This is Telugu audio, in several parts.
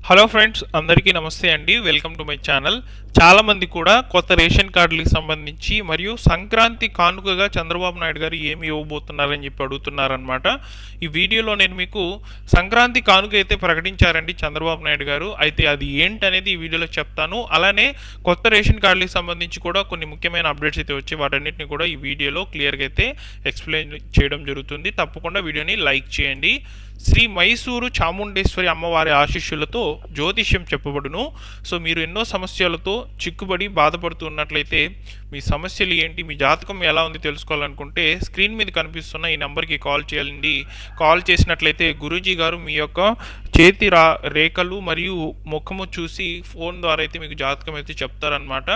హలో ఫ్రెండ్స్, అందరికీ నమస్తే అండి. Welcome to my channel. చాలామంది కూడా కొత్త రేషన్ కార్డులకు సంబంధించి మరియు సంక్రాంతి కానుకగా చంద్రబాబు నాయుడు గారు ఏమి ఇవ్వబోతున్నారని చెప్పి అడుగుతున్నారనమాట. ఈ వీడియోలో నేను మీకు సంక్రాంతి కానుక అయితే ప్రకటించారండి చంద్రబాబు నాయుడు గారు. అయితే అది ఏంటనేది ఈ వీడియోలో చెప్తాను. అలానే కొత్త రేషన్ కార్డులకు సంబంధించి కూడా కొన్ని ముఖ్యమైన అప్డేట్స్ అయితే వచ్చి వాటన్నిటిని కూడా ఈ వీడియోలో క్లియర్గా అయితే ఎక్స్ప్లెయిన్ చేయడం జరుగుతుంది. తప్పకుండా వీడియోని లైక్ చేయండి. శ్రీ మైసూరు చాముండేశ్వరి అమ్మవారి ఆశీస్సులతో జ్యోతిష్యం చెప్పబడును. సో మీరు ఎన్నో సమస్యలతో చిక్కుబడి బాధపడుతున్నట్లయితే మీ సమస్యలు ఏంటి, మీ జాతకం ఎలా ఉంది తెలుసుకోవాలనుకుంటే స్క్రీన్ మీద కనిపిస్తున్న ఈ నెంబర్కి కాల్ చేయాలండి. కాల్ చేసినట్లయితే గురూజీ గారు మీ యొక్క చేతి రేఖలు మరియు ముఖము చూసి ఫోన్ ద్వారా అయితే మీకు జాతకం అయితే చెప్తారనమాట.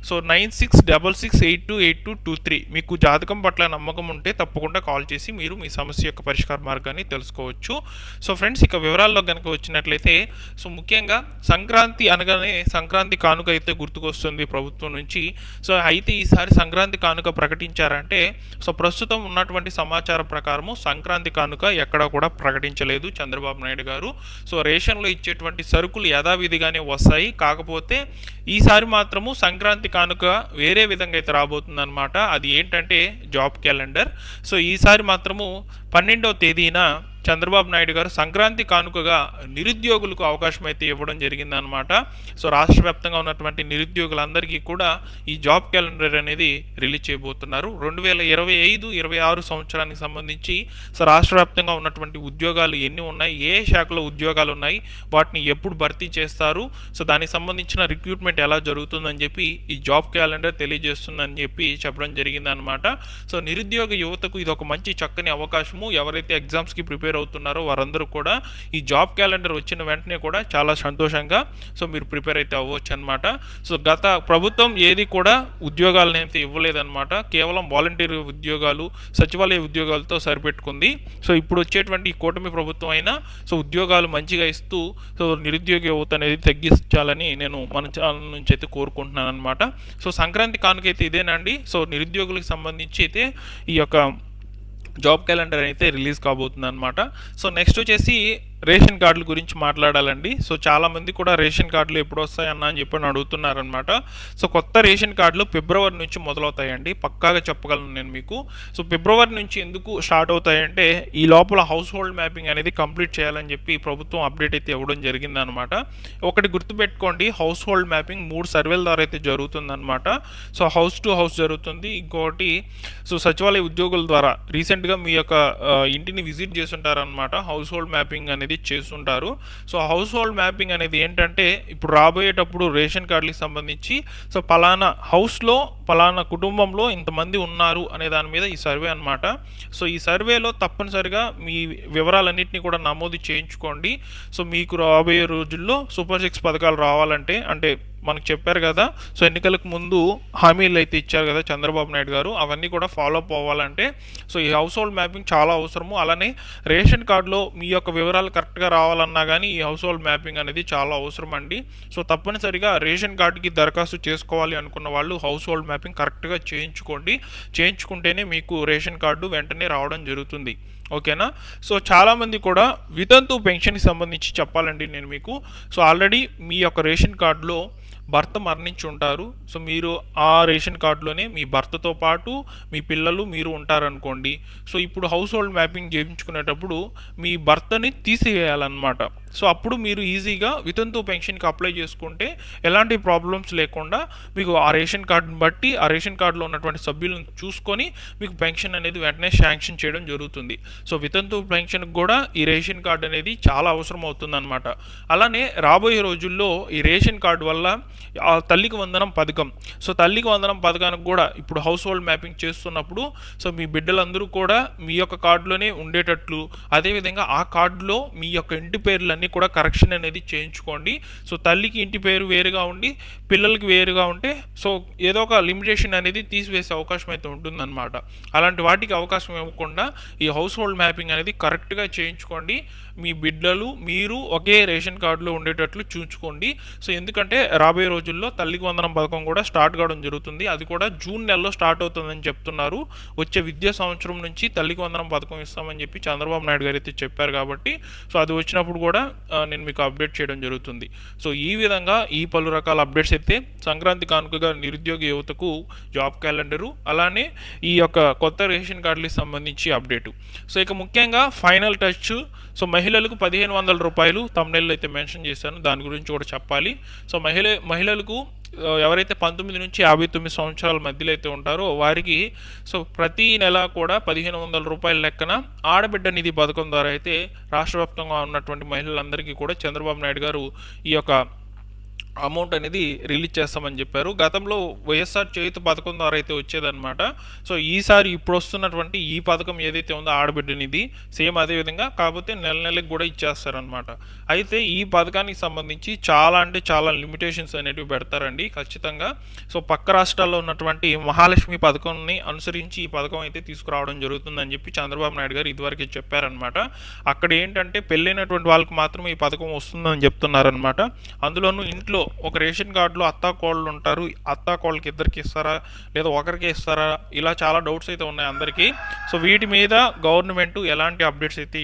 సో 9666828223 మీకు జాతకం పట్ల నమ్మకం ఉంటే తప్పకుండా కాల్ చేసి మీరు మీ సమస్య యొక్క పరిష్కార మార్గాన్ని తెలుసుకోవచ్చు. సో ఫ్రెండ్స్, ఇక వివరాల్లో కనుక వచ్చినట్లయితే సో ముఖ్యంగా సంక్రాంతి అనగానే సంక్రాంతి కానుక అయితే గుర్తుకొస్తుంది ప్రభుత్వం నుంచి. సో అయితే ఈసారి సంక్రాంతి కానుక ప్రకటించారంటే సో ప్రస్తుతం ఉన్నటువంటి సమాచారం ప్రకారము సంక్రాంతి కానుక ఎక్కడా కూడా ప్రకటించలేదు చంద్రబాబు నాయుడు గారు. సో రేషన్లో ఇచ్చేటువంటి సరుకులు యథావిధిగానే వస్తాయి. కాకపోతే ఈసారి మాత్రము సంక్రాంతి కానుక వేరే విధంగా అయితే రాబోతుంది అనమాట. అది ఏంటంటే జాబ్ క్యాలెండర్. సో ఈసారి మాత్రము 12వ తేదీన చంద్రబాబు నాయుడు గారు సంక్రాంతి కానుకగా నిరుద్యోగులకు అవకాశం అయితే ఇవ్వడం జరిగిందనమాట. సో రాష్ట్ర వ్యాప్తంగా ఉన్నటువంటి నిరుద్యోగులందరికీ కూడా ఈ జాబ్ క్యాలెండర్ అనేది రిలీజ్ చేయబోతున్నారు. 2025-26 సంవత్సరానికి సంబంధించి సో రాష్ట్ర వ్యాప్తంగా ఉన్నటువంటి ఉద్యోగాలు ఎన్ని ఉన్నాయి, ఏ శాఖలో ఉద్యోగాలు ఉన్నాయి, వాటిని ఎప్పుడు భర్తీ చేస్తారు, సో దానికి సంబంధించిన రిక్రూట్మెంట్ ఎలా జరుగుతుందని చెప్పి ఈ జాబ్ క్యాలెండర్ తెలియజేస్తుందని చెప్పి చెప్పడం జరిగిందనమాట. సో నిరుద్యోగ యువతకు ఇది ఒక మంచి చక్కని అవకాశము. ఎవరైతే ఎగ్జామ్స్కి ప్రిపేర్ అవుతున్నారో వారందరూ కూడా ఈ జాబ్ క్యాలెండర్ వచ్చిన వెంటనే కూడా చాలా సంతోషంగా సో మీరు ప్రిపేర్ అయితే అవ్వచ్చు అనమాట. సో గత ప్రభుత్వం ఏది కూడా ఉద్యోగాలను అయితే ఇవ్వలేదన్నమాట. కేవలం వాలంటీర్ ఉద్యోగాలు, సచివాలయ ఉద్యోగాలతో సరిపెట్టుకుంది. సో ఇప్పుడు వచ్చేటువంటి కూటమి ప్రభుత్వం అయినా సో ఉద్యోగాలు మంచిగా ఇస్తూ సో నిరుద్యోగ యువత అనేది తగ్గించాలని నేను మన ఛానల్ నుంచి అయితే కోరుకుంటున్నాను అనమాట. సో సంక్రాంతి కానుక అయితే ఇదేనండి. సో నిరుద్యోగులకు సంబంధించి అయితే ఈ యొక్క జాబ్ క్యాలెండర్ అయితే రిలీజ్ కాబోతుంది అనమాట. సో నెక్స్ట్ వచ్చేసి రేషన్ కార్డుల గురించి మాట్లాడాలండి. సో చాలామంది కూడా రేషన్ కార్డులు ఎప్పుడు వస్తాయన్న అని చెప్పి అడుగుతున్నారనమాట. సో కొత్త రేషన్ కార్డులు ఫిబ్రవరి నుంచి మొదలవుతాయండి, పక్కాగా చెప్పగలను నేను మీకు. సో ఫిబ్రవరి నుంచి ఎందుకు స్టార్ట్ అవుతాయంటే ఈ లోపల హౌస్ హోల్డ్ మ్యాపింగ్ అనేది కంప్లీట్ చేయాలని చెప్పి ప్రభుత్వం అప్డేట్ అయితే ఇవ్వడం జరిగిందనమాట. ఒకటి గుర్తుపెట్టుకోండి, హౌస్ హోల్డ్ మ్యాపింగ్ 3 సర్వేల ద్వారా అయితే జరుగుతుందన్నమాట. సో హౌస్ టు హౌస్ జరుగుతుంది. ఇంకొకటి సో సచివాలయ ఉద్యోగుల ద్వారా రీసెంట్గా మీ యొక్క ఇంటిని విజిట్ చేస్తుంటారనమాట, హౌస్ హోల్డ్ మ్యాపింగ్ అనేది చేస్తుంటారు. సో హౌస్ హోల్డ్ మ్యాపింగ్ అనేది ఏంటంటే ఇప్పుడు రాబోయేటప్పుడు రేషన్ కార్డులకు సంబంధించి సో పలానా హౌస్లో పలానా కుటుంబంలో ఇంతమంది ఉన్నారు అనే దాని మీద ఈ సర్వే అనమాట. సో ఈ సర్వేలో తప్పనిసరిగా మీ వివరాలన్నింటినీ కూడా నమోదు చేయించుకోండి. సో మీకు రాబోయే రోజుల్లో సూపర్ 6 పథకాలు రావాలంటే, అంటే మనకు చెప్పారు కదా, సో ఎన్నికలకు ముందు హామీలు అయితే ఇచ్చారు కదా చంద్రబాబు నాయుడు గారు, అవన్నీ కూడా ఫాలో అప్ అవ్వాలంటే సో ఈ హౌస్ హోల్డ్ మ్యాపింగ్ చాలా అవసరము. అలానే రేషన్ కార్డులో మీ యొక్క వివరాలు కరెక్ట్గా రావాలన్నా కానీ ఈ హౌస్ హోల్డ్ మ్యాపింగ్ అనేది చాలా అవసరం అండి. సో తప్పనిసరిగా రేషన్ కార్డుకి దరఖాస్తు చేసుకోవాలి అనుకున్న వాళ్ళు హౌస్ హోల్డ్ మ్యాపింగ్ కరెక్ట్గా చేయించుకోండి. చేయించుకుంటేనే మీకు రేషన్ కార్డు వెంటనే రావడం జరుగుతుంది. ఓకేనా. సో చాలామంది కూడా వితంతు పెన్షన్కి సంబంధించి చెప్పాలండి నేను మీకు. సో ఆల్రెడీ మీ యొక్క రేషన్ కార్డులో భర్త మరణించి ఉంటారు. సో మీరు ఆ రేషన్ కార్డులోనే మీ భర్తతో పాటు మీ పిల్లలు మీరు ఉంటారనుకోండి. సో ఇప్పుడు హౌస్ హోల్డ్ మ్యాపింగ్ చేయించుకునేటప్పుడు మీ భర్తని తీసివేయాలన్నమాట. సో అప్పుడు మీరు ఈజీగా వితంతు పెన్షన్కి అప్లై చేసుకుంటే ఎలాంటి ప్రాబ్లమ్స్ లేకుండా మీకు ఆ రేషన్ కార్డుని బట్టి ఆ రేషన్ కార్డులో ఉన్నటువంటి సభ్యులను చూసుకొని మీకు పెన్షన్ అనేది వెంటనే శాంక్షన్ చేయడం జరుగుతుంది. సో వితంతు పెన్షన్కి కూడా ఈ రేషన్ కార్డు అనేది చాలా అవసరం అవుతుందన్నమాట. అలానే రాబోయే రోజుల్లో ఈ రేషన్ కార్డు వల్ల ఆ తల్లికి వందనం పథకం, సో తల్లికి వందనం పథకానికి కూడా ఇప్పుడు హౌస్ హోల్డ్ మ్యాపింగ్ చేస్తున్నప్పుడు సో మీ బిడ్డలందరూ కూడా మీ యొక్క కార్డులోనే ఉండేటట్లు, అదేవిధంగా ఆ కార్డులో మీ యొక్క ఇంటి పేర్లన్నీ కూడా కరెక్షన్ అనేది చేయించుకోండి. సో తల్లికి ఇంటి పేరు వేరుగా ఉండి పిల్లలకి వేరుగా ఉంటే సో ఏదో ఒక లిమిటేషన్ అనేది తీసివేసే అవకాశం అయితే ఉంటుందన్నమాట. అలాంటి వాటికి అవకాశం ఇవ్వకుండా ఈ హౌస్ హోల్డ్ మ్యాపింగ్ అనేది కరెక్ట్గా చేయించుకోండి. మీ బిడ్డలు మీరు ఒకే రేషన్ కార్డులో ఉండేటట్లు చూసుకోండి. సో ఎందుకంటే రాబోయే రోజుల్లో తల్లికి వందనం పథకం కూడా స్టార్ట్ కావడం జరుగుతుంది. అది కూడా జూన్ నెలలో స్టార్ట్ అవుతుందని చెప్తున్నారు. వచ్చే విద్యా సంవత్సరం నుంచి తల్లికి వందనం పథకం ఇస్తామని చెప్పి చంద్రబాబు నాయుడు గారు అయితే చెప్పారు. కాబట్టి సో అది వచ్చినప్పుడు కూడా నేను మీకు అప్డేట్ చేయడం జరుగుతుంది. సో ఈ విధంగా ఈ పలు రకాల అప్డేట్స్ అయితే సంక్రాంతి కానుకగా నిరుద్యోగ యువతకు జాబ్ క్యాలెండరు, అలానే ఈ యొక్క కొత్త రేషన్ కార్డులకు సంబంధించి అప్డేటు. సో ఇక ముఖ్యంగా ఫైనల్ టచ్, సో మహిళలకు 1500 రూపాయలు తమ్నెల్లో అయితే మెన్షన్ చేశాను, దాని గురించి కూడా చెప్పాలి. సో మహిళలకు ఎవరైతే 19 నుంచి 59 సంవత్సరాల మధ్యలో అయితే ఉంటారో వారికి సో ప్రతి నెల కూడా 1500 రూపాయల లెక్కన ఆడబిడ్డ నిధి పథకం ద్వారా అయితే రాష్ట్ర వ్యాప్తంగా ఉన్నటువంటి మహిళలందరికీ కూడా చంద్రబాబు నాయుడు గారు ఈ యొక్క అమౌంట్ అనేది రిలీజ్ చేస్తామని చెప్పారు. గతంలో వైఎస్ఆర్ చేయూత పథకం ద్వారా అయితే వచ్చేదన్నమాట. సో ఈసారి ఇప్పుడు వస్తున్నటువంటి ఈ పథకం ఏదైతే ఉందో ఆడబిడ్డ నిధి సేమ్ అదే విధంగా, కాకపోతే నెల నెలకి కూడా ఇచ్చేస్తారనమాట. అయితే ఈ పథకానికి సంబంధించి చాలా అంటే చాలా లిమిటేషన్స్ అనేటివి పెడతారండి ఖచ్చితంగా. సో పక్క రాష్ట్రాల్లో ఉన్నటువంటి మహాలక్ష్మి పథకాన్ని అనుసరించి ఈ పథకం అయితే తీసుకురావడం జరుగుతుందని చెప్పి చంద్రబాబు నాయుడు గారు ఇదివరకే చెప్పారనమాట. అక్కడ ఏంటంటే పెళ్ళైనటువంటి వాళ్ళకి మాత్రమే ఈ పథకం వస్తుందని చెప్తున్నారనమాట. అందులోనూ ఇంట్లో ఒక రేషన్ కార్డులో అత్తాకోళ్ళు ఉంటారు, అత్తాకోళ్ళకి ఇద్దరికి ఇస్తారా లేదా ఒకరికే ఇస్తారా, ఇలా చాలా డౌట్స్ అయితే ఉన్నాయి అందరికీ. సో వీటి మీద గవర్నమెంట్ ఎలాంటి అప్డేట్స్ అయితే